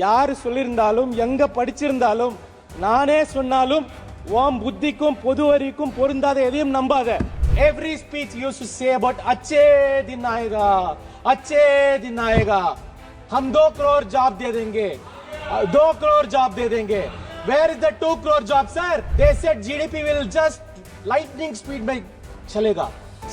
யாரு சொல்லியிருந்தாலும் எங்க படிச்சிருந்தாலும் நானே சொன்னாலும் ஓம் புத்திக்கும் பொது அறிவுக்கும் பொருந்தாத எதையும் நம்பாத. Every speech used to say about अच्छे दिन आएगा, अच्छे दिन आएगा, हम 2 करोड़ जॉब दे देंगे, 2 करोड़ जॉब दे देंगे. Where is the 2 crore job, sir? They said GDP will just lightning speed में चलेगा.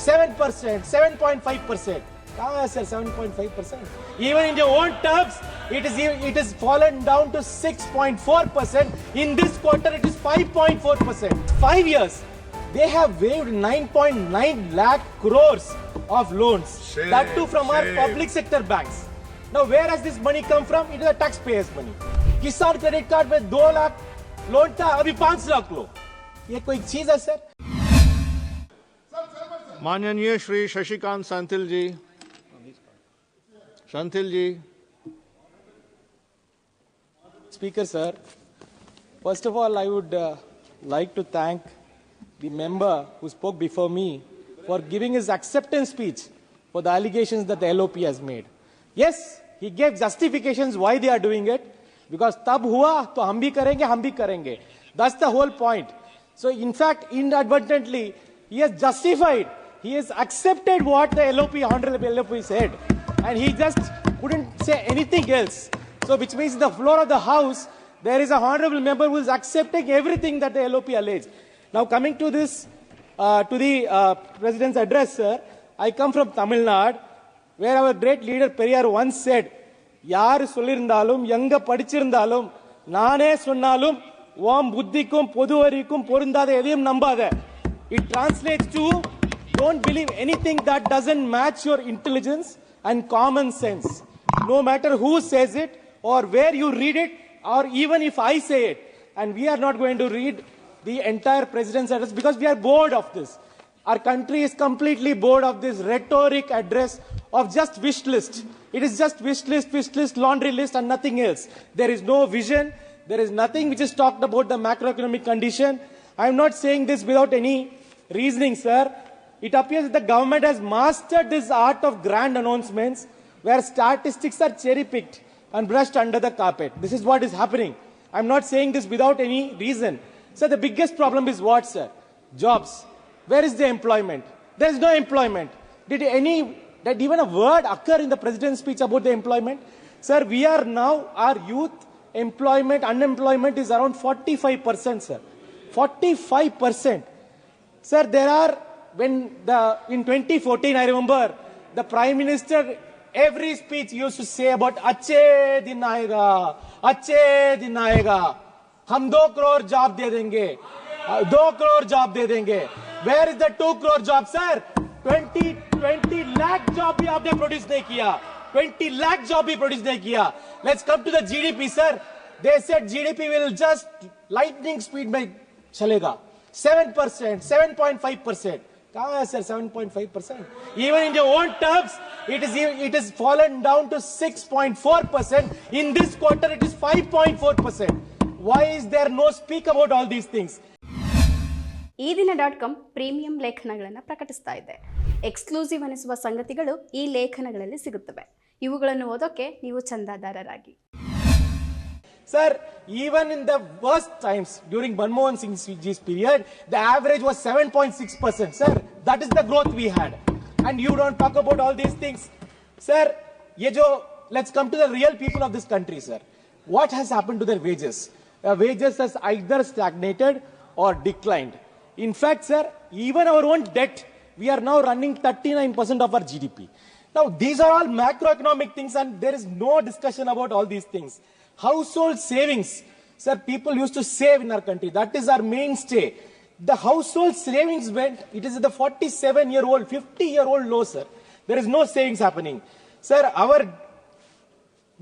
7%, 7.5%. कहाँ है sir 7.5%? Even in your own terms, it is fallen down to 6.4%. In this quarter, it is 5.4%. 5 years, they have waived 9.9 lakh crores of loans. That too from our public sector banks. Now, where has this money come from? It is the taxpayers' money. किसान credit card में 2 lakh loan था, अभी 5 लाख लो. ये कोई चीज है sir? माननीय श्री शशिकांत सेंथिल जी. Senthil ji. Speaker sir, first of all I would like to thank the member who spoke before me for giving his acceptance speech for the allegations that the LOP has made. Yes, he gave justifications why they are doing it, because tab hua to hum bhi karenge. That's the whole point. So in fact, inadvertently he has justified, he has accepted what the honorable LOP said. And he just couldn't say anything else. So which means the floor of the house, there is a honorable member who is accepting everything that the LOP alleged. Now coming to this, to the President's address, sir, I come from Tamil Nadu, where our great leader Periyar once said, யாரு சொல்லியிருந்தாலும் எங்க படிச்சிருந்தாலும் நானே சொன்னாலும் ஓம் புத்திக்கும் பொது அறிவுக்கும் பொருந்தாத எதையும் நம்பாத. It translates to don't believe anything that doesn't match your intelligence and common sense, no matter who says it or where you read it, or even if I say it. And we are not going to read the entire President's address because we are bored of this. Our country is completely bored of this rhetoric address of just wish list. It is just wish list, laundry list and nothing else. There is no vision. There is nothing which is talked about the macroeconomic condition. I am not saying this without any reasoning, sir. It appears that the government has mastered this art of grand announcements where statistics are cherry-picked and brushed under the carpet. This is what is happening. I'm not saying this without any reason. So the biggest problem is what, sir? Jobs. Where is the employment? There is no employment. Did even a word occur in the President's speech about the employment? Sir, we are now, our youth unemployment is around 45%, sir. 45%. Sir, there are, in 2014, I remember the Prime Minister, every speech used to say about अच्छे दिन आएगा, हम 2 crore job दे देंगे, 2 crore job दे देंगे. Where is the 2 crore job, sir? 20 lakh job भी आपने produce नहीं किया. 20 lakh job भी प्रोड्यूस नहीं किया. Let's come to the GDP, sir. They said GDP will just lightning speed में चलेगा. 7%, 7.5%. कहाँ है sir 7.5%? Even in your own terms, it is fallen down to 6.4%. In this quarter, it is 5.4%. Why is there no speak about all these things? ಈ ದಿನ.com premium ಲೇಖನಗಳನ್ನು ಪ್ರಕಟಿಸ್ತಾ ಇದೆ. Exclusive ಅನಿಸುವ ಸಂಗತಿಗಳು ಈ ಲೇಖನಗಳಲ್ಲಿ ಸಿಗುತ್ತವೆ. ಇವುಗಳನ್ನು ಓದೋಕೆ ನೀವು ಚಂದಾದಾರರಾಗಿ. Sir, even in the worst times during Manmohan Singh's period, the average was 7.6%. Sir, that is the growth we had. And you don't talk about all these things. Sir, let's come to the real people of this country, sir. What has happened to their wages? Wages has either stagnated or declined. In fact, sir, even our own debt, we are now running 39% of our GDP. Now, these are all macroeconomic things and there is no discussion about all these things. Household savings, sir, people used to save in our country. That is our mainstay. The household savings went, it is at the 47-year-old, 50-year-old low, sir. There is no savings happening. Sir,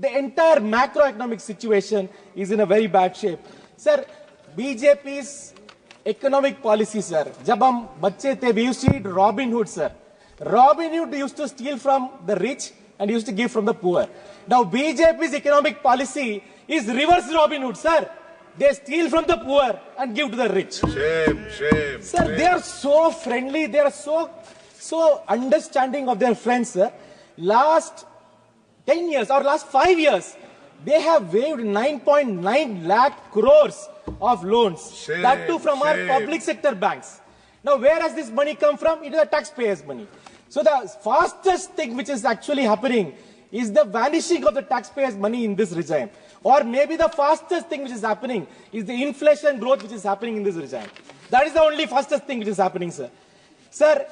the entire macroeconomic situation is in a very bad shape. Sir, BJP's economic policy, sir. जब हम बच्चे थे, we used to eat Robin Hood, sir. Robin Hood used to steal from the rich and used to give from the poor. Now BJP's economic policy is reverse Robin Hood, sir. They steal from the poor and give to the rich. Shame. Sir, they are so friendly. They are so understanding of their friends, sir. Last 10 years or last 5 years, They have waived 9.9 lakh crores of loans. Shame, That too from our shame. public sector banks. Now, where has this money come from? It is the taxpayers' money. So the fastest thing which is actually happening is the vanishing of the taxpayers' money in this regime. Or maybe the fastest thing which is happening is the inflation growth which is happening in this regime. That is the only fastest thing which is happening, sir. Sir,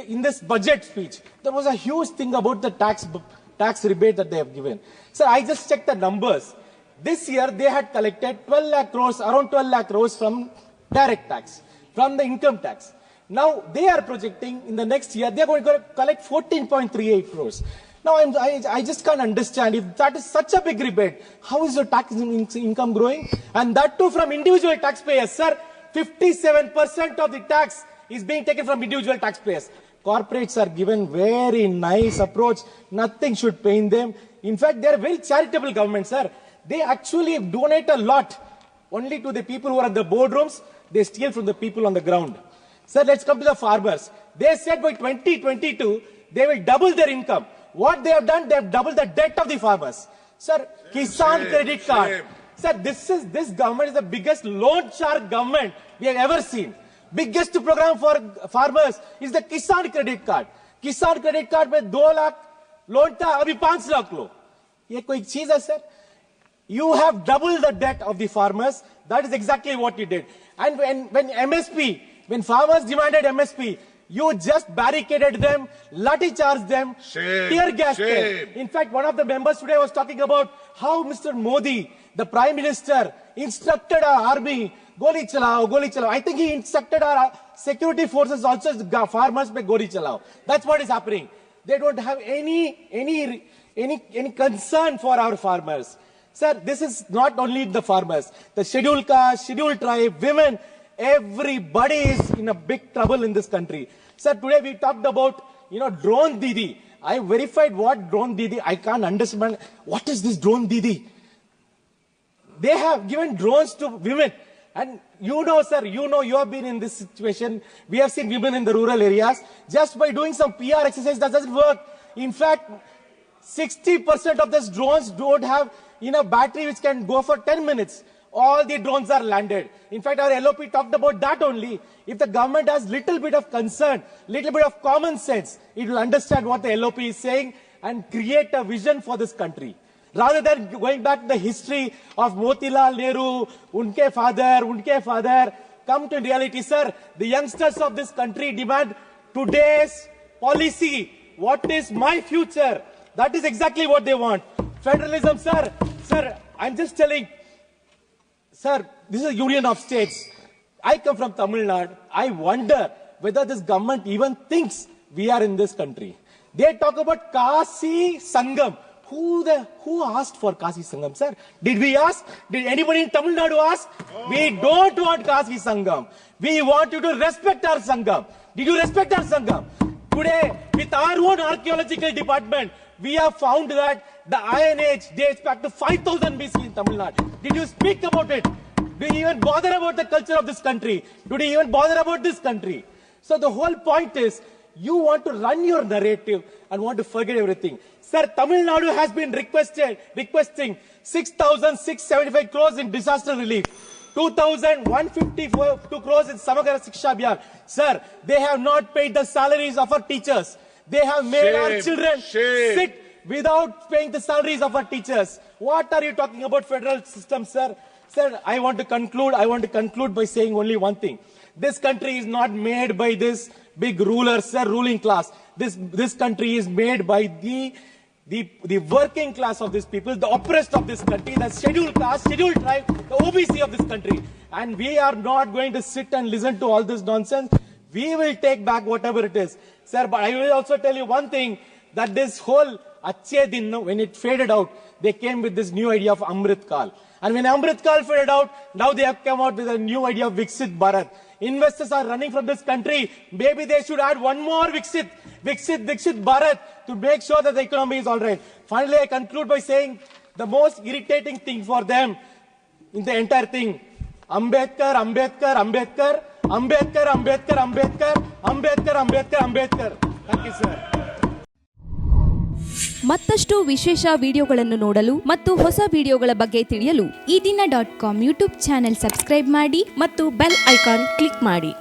in this budget speech, there was a huge thing about the tax rebate that they have given. Sir, I just checked the numbers. This year they had collected 12 lakh crores, around 12 lakh crores from direct tax, from the income tax. Now they are projecting in the next year they are going to collect 14.38 crores. Now I just can't understand, if that is such a big rebate, how is your tax income growing? And that too from individual taxpayers. Sir, 57% of the tax is being taken from individual taxpayers. Corporates are given very nice approach. Nothing should pain them. In fact, they are very charitable government, sir. They actually donate a lot only to the people who are in the boardrooms. They steal from the people on the ground. Sir, let's come to the farmers. They said by 2022, they will double their income. What they have done, they have doubled the debt of the farmers. Sir, Kisan credit card. Sir, this government is the biggest loan shark government we have ever seen. Biggest program for farmers is the Kisan credit card. Kisan credit card में 2 lakh loan था, अभी 5 लाख लो. ये कोई चीज है, sir? You have doubled the debt of the farmers. That is exactly what you did. And when farmers demanded MSP, you just barricaded them, lathi charged them, tear gassed them. In fact, one of the members today was talking about how Mr. Modi, the Prime Minister, instructed our army, goli chalao, goli chalao. I think he instructed our security forces also, farmers pe goli chalao. That's what is happening. They don't have any concern for our farmers. Sir, this is not only the farmers. The scheduled caste, scheduled tribe, women, everybody is in a big trouble in this country. Sir, today we talked about, drone Didi. I verified what drone Didi. I can't understand. What is this drone Didi? They have given drones to women. And sir, you have been in this situation. We have seen women in the rural areas. Just by doing some PR exercise, that doesn't work. In fact, 60% of these drones don't have battery which can go for 10 minutes. All the drones are landed. In fact, our LOP talked about that only. If the government has little bit of concern, little bit of common sense, it will understand what the LOP is saying and create a vision for this country. Rather than going back to the history of Motilal Nehru, unke father, come to reality, sir. The youngsters of this country demand today's policy. What is my future? That is exactly what they want. Federalism, sir. Sir, I'm just telling. Sir, this is a union of states. I come from Tamil Nadu. I wonder whether this government even thinks we are in this country. They talk about Kasi Sangam. Who asked for Kasi Sangam, sir? Did we ask? Did anybody in Tamil Nadu ask? We don't want Kasi Sangam. We want you to respect our Sangam. Did you respect our Sangam? Today, with our own archaeological department, we have found that the Iron Age dates back to 5000 BC in Tamil Nadu. Did you speak about it? Do you even bother about the culture of this country? Do you even bother about this country? So the whole point is, you want to run your narrative and want to forget everything. Sir, Tamil Nadu has been requesting 6,675 crores in disaster relief. 2,152 crores in Samagra Shiksha Abhiyan. Sir, they have not paid the salaries of our teachers. They have made our children sit without paying the salaries of our teachers. What are you talking about federal system, sir? Sir, I want to conclude by saying only one thing. This country is not made by this big rulers, sir, ruling class. This country is made by the working class of these people, the oppressed of this country, the scheduled caste, scheduled tribe, the OBC of this country. And we are not going to sit and listen to all this nonsense. We will take back whatever it is. Sir, but I will also tell you one thing, that this whole Achhe Din, when it faded out, they came with this new idea of Amrit Kal. And when Amrit Kal faded out, now they have come out with a new idea of Viksit Bharat. Investors are running from this country. Maybe they should add one more Viksit Bharat to make sure that the economy is all right. Finally, I conclude by saying the most irritating thing for them in the entire thing, Ambedkar, Ambedkar, Ambedkar, Ambedkar, Ambedkar, Ambedkar, Ambedkar, Ambedkar, Ambedkar. Thank you, sir. ಮತ್ತಷ್ಟು ವಿಶೇಷ ವಿಡಿಯೋಗಳನ್ನು ನೋಡಲು ಮತ್ತು ಹೊಸ ವಿಡಿಯೋಗಳ ಬಗ್ಗೆ ತಿಳಿಯಲು ಈ ದಿನ .com ಯೂಟ್ಯೂಬ್ ಚಾನೆಲ್ ಸಬ್ಸ್ಕ್ರೈಬ್ ಮಾಡಿ ಮತ್ತು ಬೆಲ್ ಐಕಾನ್ ಕ್ಲಿಕ್ ಮಾಡಿ.